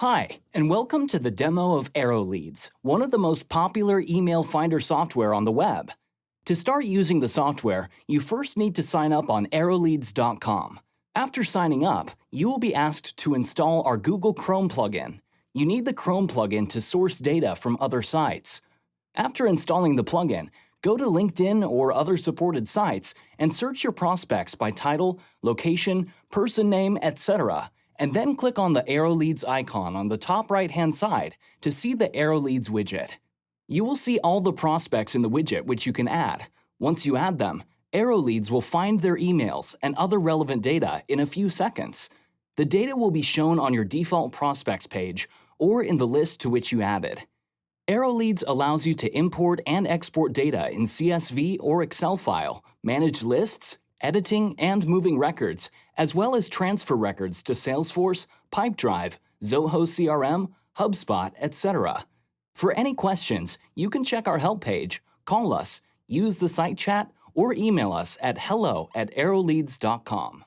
Hi, and welcome to the demo of AeroLeads, one of the most popular email finder software on the web. To start using the software, you first need to sign up on AeroLeads.com. After signing up, you will be asked to install our Google Chrome plugin. You need the Chrome plugin to source data from other sites. After installing the plugin, go to LinkedIn or other supported sites and search your prospects by title, location, person name, etc., and then click on the AeroLeads icon on the top right-hand side to see the AeroLeads widget. You will see all the prospects in the widget which you can add. Once you add them, AeroLeads will find their emails and other relevant data in a few seconds. The data will be shown on your default prospects page or in the list to which you added. AeroLeads allows you to import and export data in CSV or Excel file, manage lists, editing and moving records, as well as transfer records to Salesforce, Pipedrive, Zoho CRM, HubSpot, etc. For any questions, you can check our help page, call us, use the site chat, or email us at hello@aeroleads.com.